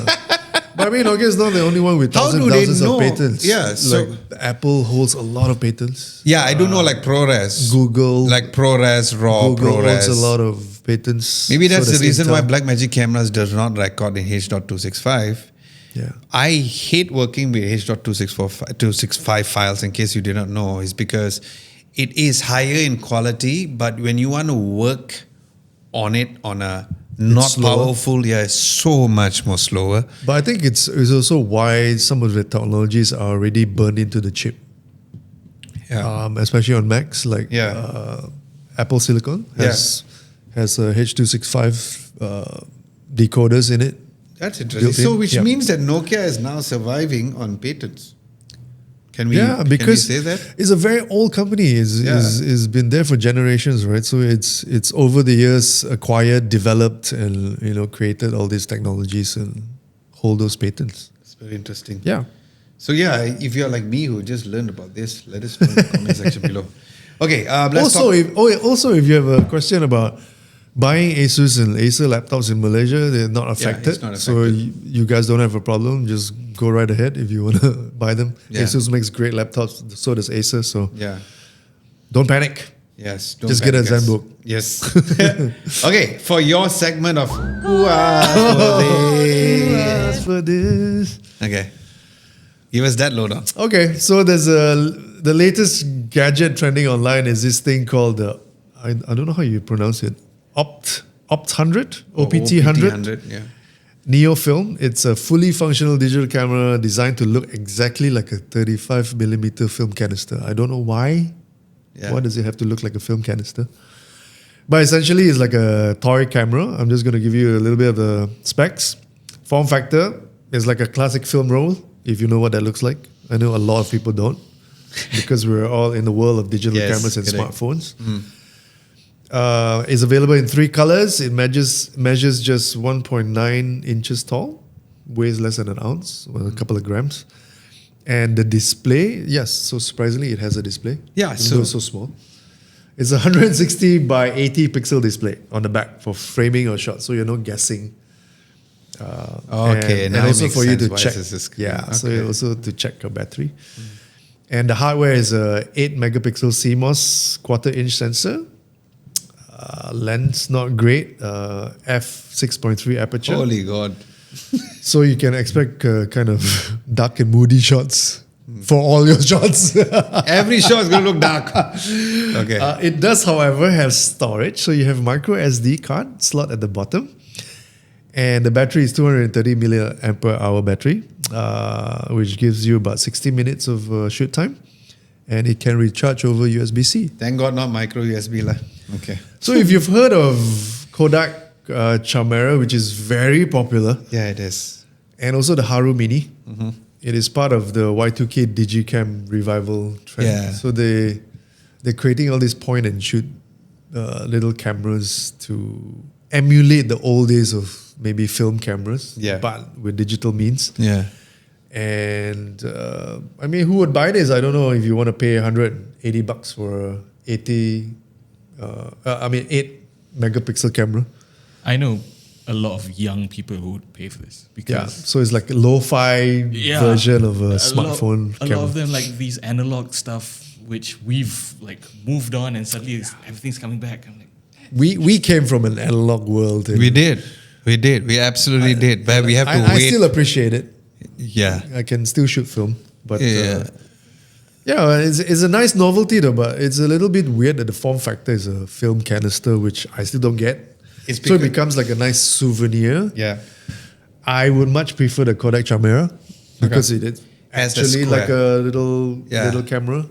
But I mean, Nokia is not the only one with How do they thousands know? of patents. Yeah, so- like Apple holds a lot of patents. Yeah, I do know like ProRes. Google, Like ProRes, RAW, Google ProRes. holds a lot of patents. Maybe that's So the does reason Intel. why Blackmagic cameras does not record in H.265. Yeah. I hate working with H.265 files, in case you did not know, is because it is higher in quality, but when you want to work on it on a not slower. powerful, it's so much more slower. But I think it's also why some of the technologies are already burned into the chip. Yeah. Especially on Macs, like Yeah. Apple Silicon has a H.265 decoders in it. That's interesting. built in. So, which Yeah. means that Nokia is now surviving on patents. Can we, because can we say that? it's a very old company. It's been there for generations, right? So it's over the years acquired, developed, and created all these technologies and hold those patents. It's very interesting. Yeah. So, if you're like me who just learned about this, let us know in the comment section below. Okay, let's Also, talk. if you have a question about buying ASUS and Acer laptops in Malaysia, they're not affected. it's not So affected. you guys don't have a problem. Just go right ahead if you want to buy them. Yeah. ASUS makes great laptops. So does Acer. So Yeah. don't panic. Yes. Don't Just get a panic, guys. Zenbook. Yes. Okay, for your segment of Who Asked For This? As for this. Okay. Give us that lowdown. Okay, so there's the latest gadget trending online is this thing called the I don't know how you pronounce it. OPT100? OPT100 yeah. NeoFilm. It's a fully functional digital camera designed to look exactly like a 35mm film canister. I don't know why. Yeah. Why does it have to look like a film canister? But essentially, it's like a toy camera. I'm just going to give you a little bit of the specs. Form factor is like a classic film roll, if you know what that looks like. I know a lot of people don't, because we're all in the world of digital Yes, cameras and correct. smartphones. It's available in 3 colors. It measures just 1.9 inches tall, weighs less than an ounce, or a couple of grams. And the display, yes, so surprisingly, it has a display. Yeah, even though it's so small. It's a 160 by 80 pixel display on the back for framing or shot, so you're not guessing. Okay, and now it also makes for you sense to why check. this is screen. Yeah, so Okay. also to check your battery. And the hardware is a 8 megapixel CMOS quarter-inch sensor. lens not great, f6.3 aperture. Holy God. So you can expect kind of dark and moody shots for all your shots. Every shot is going to look dark. Okay. It does, however, have storage. So you have micro SD card slot at the bottom. And the battery is 230 milliamp hour battery, which gives you about 60 minutes of shoot time. And it can recharge over USB-C. Thank God not micro USB lah. Okay. So if you've heard of Kodak Camera, which is very popular, Yeah, it is. and also the Haru Mini, it is part of the Y2K Digicam revival trend. Yeah. So they're creating all these point and shoot little cameras to emulate the old days of maybe film cameras, Yeah. but with digital means. Yeah. And I mean, who would buy this? I don't know if you want to pay $180 for a 8 megapixel camera. I know a lot of young people who would pay for this Yeah, because so it's like a lo-fi version of a smartphone A camera. lot of them like these analog stuff, which we've like moved on, and suddenly everything's coming back. I'm like, We came from an analog world. And We did. We absolutely did. But we have to I wait. still appreciate it. Yeah. I can still shoot film, but Yeah. it's a nice novelty though. But it's a little bit weird that the form factor is a film canister, which I still don't get. It's So it because- becomes like a nice souvenir. Yeah. I would much prefer the Kodak Camera because it is Has the actually square. like a little Yeah. camera.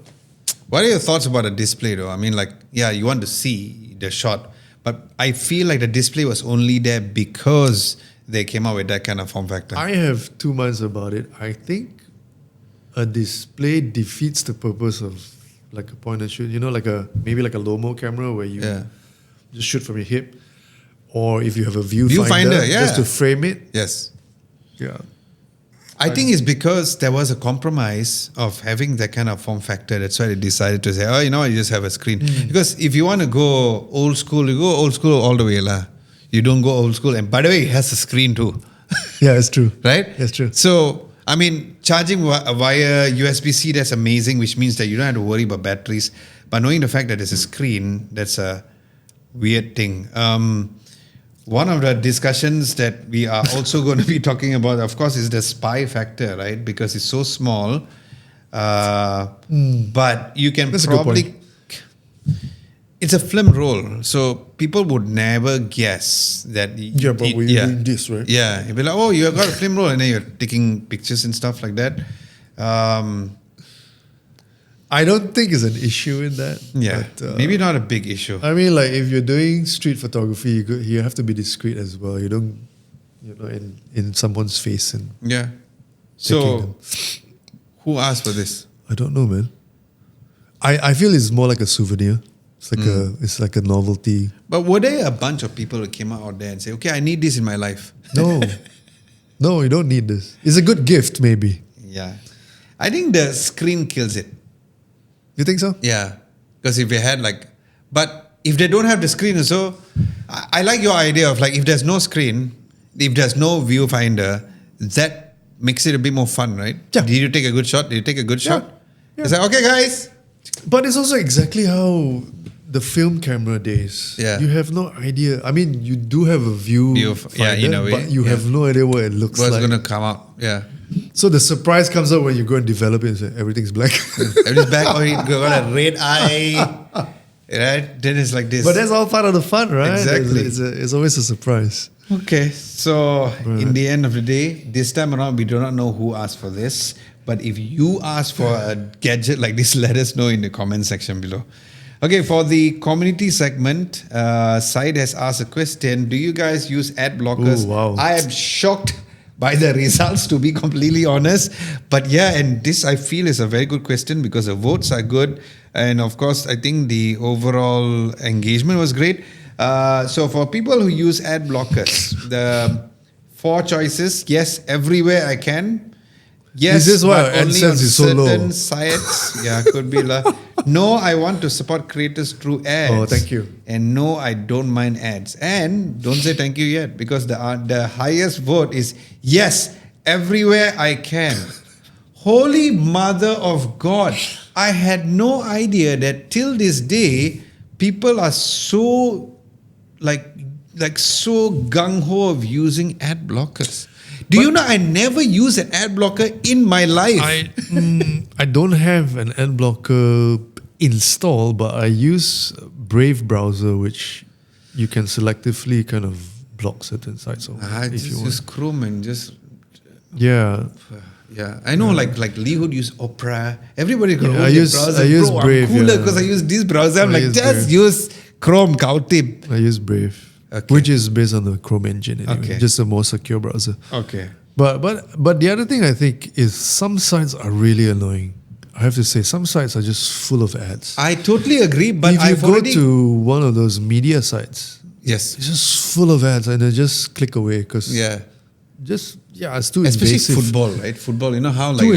What are your thoughts about the display though? I mean, like, yeah, you want to see the shot, but I feel like the display was only there because they came out with that kind of form factor. I have 2 minds about it. I think a display defeats the purpose of like a point and shoot. You know, maybe like a Lomo camera where you Yeah. just shoot from your hip, or if you have a Viewfinder, yeah. just to frame it. Yes. Yeah, I think it's because there was a compromise of having that kind of form factor. That's why they decided to say, oh, you know what, you just have a screen. Because if you want to go old school, you go old school all the way lah. You don't go old school. And by the way, it has a screen too. yeah, it's true. Right? That's true. So, I mean, charging via USB-C, that's amazing, which means that you don't have to worry about batteries. But knowing the fact that there's a screen, that's a weird thing. One of the discussions that we are also going to be talking about, of course, is the spy factor, right? Because it's so small. But you can That's a good probably... It's a film roll, so people would never guess that. Yeah, but we're doing this, right? Yeah, you'd be like, oh, you got a film roll, and then you're taking pictures and stuff like that. I don't think it's an issue in that. Yeah, but, maybe not a big issue. I mean, like if you're doing street photography, you have to be discreet as well. You don't, in someone's face and Yeah. taking So, them. who asked for this? I don't know, man. I feel it's more like a souvenir. It's like a novelty. But were there a bunch of people who came out there and say, okay, I need this in my life? No, no, you don't need this. It's a good gift, maybe. Yeah. I think the screen kills it. You think so? Yeah. Because if they had but if they don't have the screen also, I like your idea of if there's no screen, if there's no viewfinder, that makes it a bit more fun, right? Yeah. Did you take a good shot? Did you take a good shot? Yeah. It's like, okay, guys. But it's also exactly how the film camera days. Yeah. You have no idea. I mean, you do have a view, Yeah, in a way, but you yeah. have no idea what it looks What's like. going to come out? Yeah. So the surprise comes out when you go and develop it and say everything's black. Everybody's back, or you got a red eye. Right? Then it's like this. But that's all part of the fun, right? Exactly. It's always a surprise. Okay, so in the end of the day, this time around, we do not know who asked for this. But if you ask for a gadget like this, let us know in the comment section below. Okay, for the community segment, Syed has asked a question. Do you guys use ad blockers? Ooh, wow. I am shocked by the results, to be completely honest. But yeah, and this I feel is a very good question because the votes are good. And of course, I think the overall engagement was great. So for people who use ad blockers, the 4 choices, yes, everywhere I can. Yes, This is why but our only on AdSense is so low. certain sites. Yeah, could be. No, I want to support creators through ads. Oh, thank you. And no, I don't mind ads. And don't say thank you yet because the highest vote is yes, everywhere I can. Holy Mother of God. I had no idea that till this day, people are so like so gung ho of using ad blockers. Do you know I never use an ad blocker in my life? I don't have an ad blocker installed, but I use Brave browser, which you can selectively kind of block certain sites. I just use Chrome and just yeah. I know like Lee would use Opera. Everybody got I use Brave. I'm cooler because I use this browser. I'm like, just use Chrome, cow tip. I use Brave. Okay. Which is based on the Chrome engine anyway, Okay. just a more secure browser. Okay. But the other thing I think is some sites are really annoying. I have to say, some sites are just full of ads. I totally agree, but if you go to one of those media sites, yes, it's just full of ads, and then just click away because it's too especially invasive. football, right? Football, you know how like Too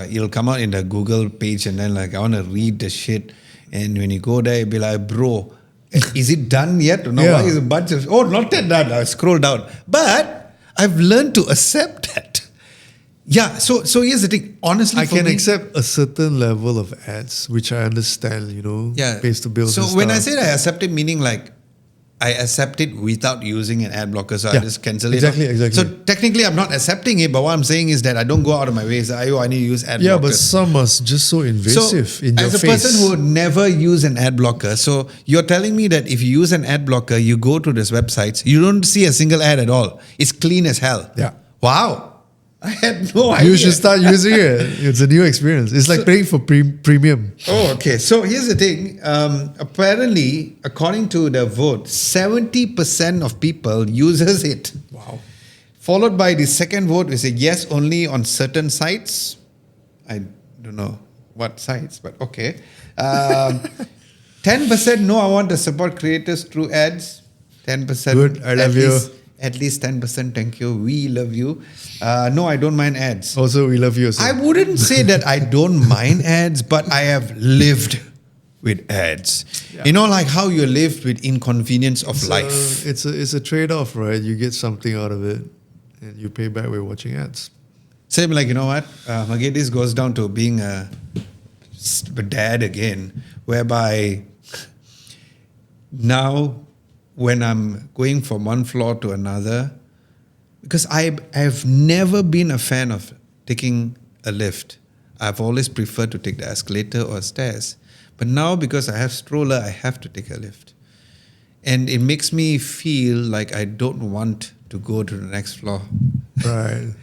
it'll come out in the Google page, and then like I want to read the shit, and when you go there, you'll be like, bro, is it done yet? No, why is a bunch of not that done? I scroll down, but I've learned to accept that. Yeah, so here's the thing. Honestly, I can accept a certain level of ads, which I understand, pays the bills. So and when I stuff. say I accept it, meaning like I accept it without using an ad blocker, so I just cancel it. Exactly. So technically, I'm not accepting it, but what I'm saying is that I don't go out of my way. Say, I need to use ad blockers. Yeah, but some are just so invasive in your as a face. person who would never use an ad blocker, so you're telling me that if you use an ad blocker, you go to these websites, you don't see a single ad at all. It's clean as hell. Yeah. Wow. I had no idea. You should start using it. It's a new experience. It's like paying for premium. Oh, okay. So here's the thing. Apparently, according to the vote, 70% of people uses it. Wow. Followed by the second vote, we say yes only on certain sites. I don't know what sites, but okay. 10% no, I want to support creators through ads. 10%. Good, I love you. At least 10%, thank you. We love you. No, I don't mind ads. Also, we love you. I wouldn't say that I don't mind ads, but I have lived with ads. Yeah. You know, like how you lived with inconvenience of life. It's a trade-off, right? You get something out of it, and you pay back with watching ads. Same like, you know what? Again, this goes down to being a dad again, whereby now when I'm going from one floor to another, because I've never been a fan of taking a lift. I've always preferred to take the escalator or stairs. But now because I have stroller, I have to take a lift. And it makes me feel like I don't want to go to the next floor. Right.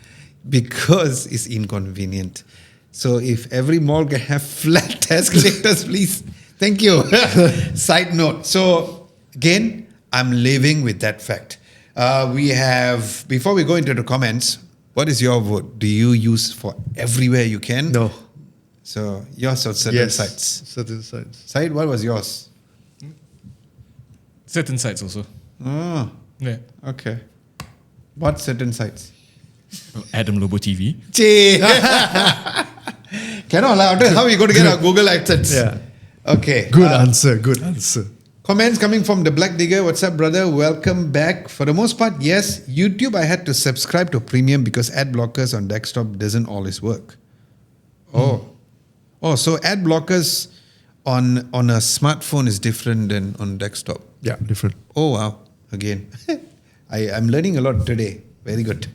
Because it's inconvenient. So if every mall can have flat escalators, please. Thank you. Side note. So again, I'm living with that fact. We have, before we go into the comments, what is your vote? Do you use for everywhere you can? No. So yours on certain sites. Certain sites. Said, what was yours? Certain sites also. Oh, Yeah. okay. What certain sites? Adam Lobo TV. Cannot lah. How are we going to get our Google AdSense? Yeah. Okay. Good answer. Comments coming from the Black Digger. What's up, brother? Welcome back. For the most part, yes, YouTube, I had to subscribe to Premium because ad blockers on desktop doesn't always work. Oh, so ad blockers on a smartphone is different than on desktop. Yeah, different. Oh, wow. Again, I'm learning a lot today. Very good.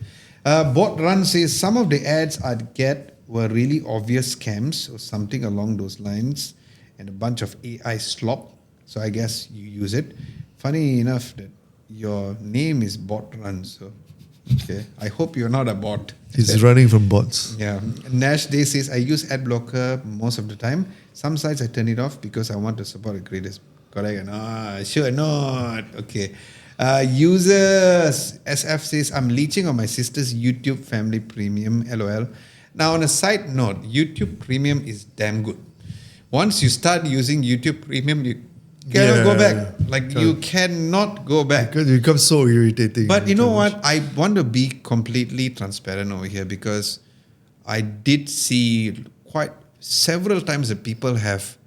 Bot Run says some of the ads I'd get were really obvious scams or something along those lines and a bunch of AI slop. So I guess you use it. Funny enough that your name is Bot Run. So, okay. I hope you're not a bot. He's running from bots. Yeah. Nash Day says, I use ad blocker most of the time. Some sites I turn it off because I want to support the creators. Correct? No, sure not. Okay. Users SF says, I'm leeching on my sister's YouTube family premium. LOL. Now, on a side note, YouTube premium is damn good. Once you start using YouTube premium, you cannot go back. Like, you cannot go back. Because it becomes so irritating. But you know what? I want to be completely transparent over here because I did see quite several times that people have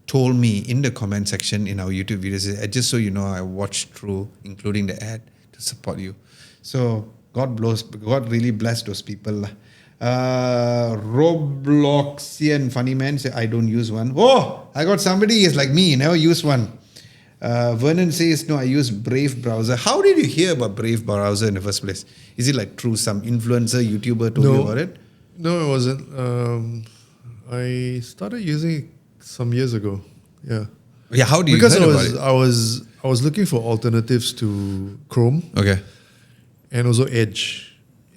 told me in the comment section in our YouTube videos, just so you know, I watched through, including the ad, to support you. So God really bless those people. Robloxian funny man say, I don't use one. Oh, I got somebody is like me, never use one. Vernon says, no, I use Brave browser. How did you hear about Brave browser in the first place? Is it like through some influencer, YouTuber told you about it? No, it wasn't. I started using it some years ago. Yeah. Yeah, how do you Because heard about it? I was looking for alternatives to Chrome Okay. and also Edge.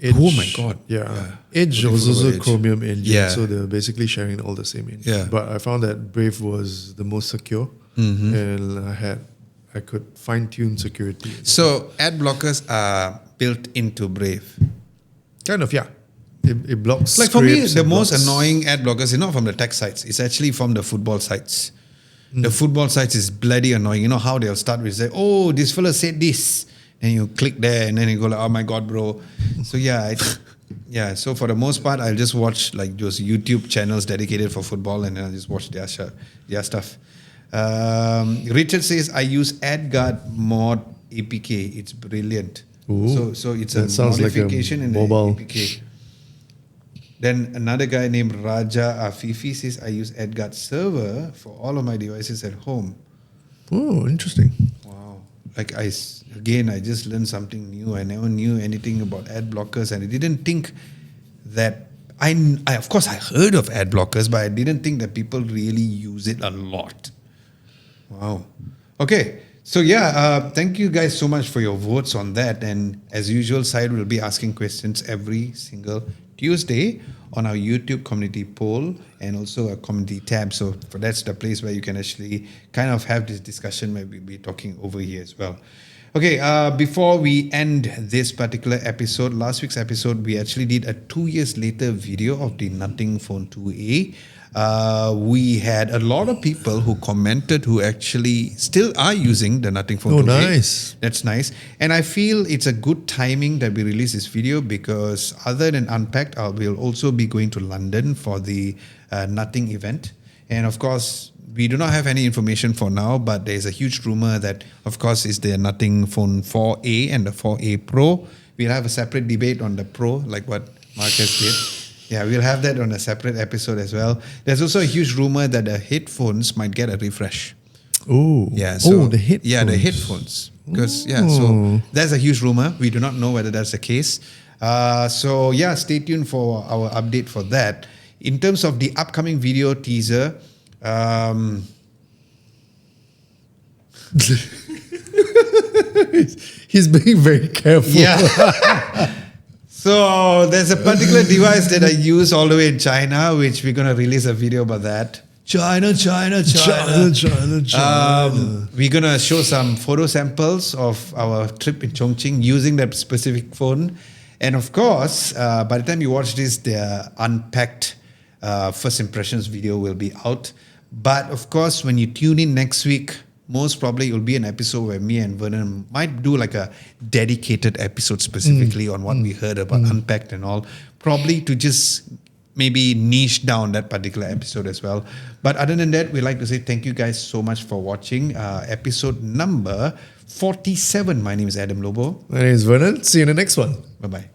Oh my God. Yeah. Edge Looking was for also a Edge. Chromium engine, Yeah. so they're basically sharing all the same engine. Yeah. But I found that Brave was the most secure, and I could fine tune security. So ad blockers are built into Brave. Kind of, yeah. It blocks. Like for me, scripts, the it most blocks- annoying ad blockers is not from the tech sites. It's actually from the football sites. The football sites is bloody annoying. You know how they'll start with say, "Oh, this fella said this," and you click there, and then you go like, "Oh my god, bro!" So yeah, yeah. So for the most part, I'll just watch like those YouTube channels dedicated for football, and then I'll just watch their stuff. Richard says, "I use AdGuard mod APK. It's brilliant." Ooh, So it's that a sounds like a modification in mobile. the APK. Then another guy named Raja Afifi says, I use AdGuard server for all of my devices at home. Oh, interesting. Wow. Like I just learned something new. I never knew anything about ad blockers, and I didn't think that I of course I heard of ad blockers, but I didn't think that people really use it a lot. Wow. Okay. So yeah, thank you guys so much for your votes on that. And as usual, Syed will be asking questions every single Tuesday on our YouTube community poll and also a community tab. So that's the place where you can actually kind of have this discussion where we'll be talking over here as well. Okay, before we end this particular episode, last week's episode, we actually did a 2 years later video of the Nothing Phone 2A. We had a lot of people who commented who actually still are using the Nothing Phone 2A. Nice. That's nice. And I feel it's a good timing that we release this video because other than Unpacked, we'll also be going to London for the Nothing event. And of course, we do not have any information for now, but there's a huge rumor that, of course, is the Nothing Phone 4A and the 4A Pro. We'll have a separate debate on the Pro, like what Marcus did. Yeah, we'll have that on a separate episode as well. There's also a huge rumor that the headphones might get a refresh. Oh, Yeah. So, the headphones. Yeah, the headphones. Because so that's a huge rumor. We do not know whether that's the case. So yeah, stay tuned for our update for that. In terms of the upcoming video teaser, He's being very careful. yeah. So there's a particular device that I use all the way in China, which we're gonna release a video about that. China. We're gonna show some photo samples of our trip in Chongqing using that specific phone, and of course, by the time you watch this, the Unpacked first impressions video will be out. But of course, when you tune in next week, most probably it will be an episode where me and Vernon might do like a dedicated episode specifically on what we heard about Unpacked and all, probably to just maybe niche down that particular episode as well. But other than that, we'd like to say thank you guys so much for watching episode number 47. My name is Adam Lobo. My name is Vernon. See you in the next one. Bye-bye.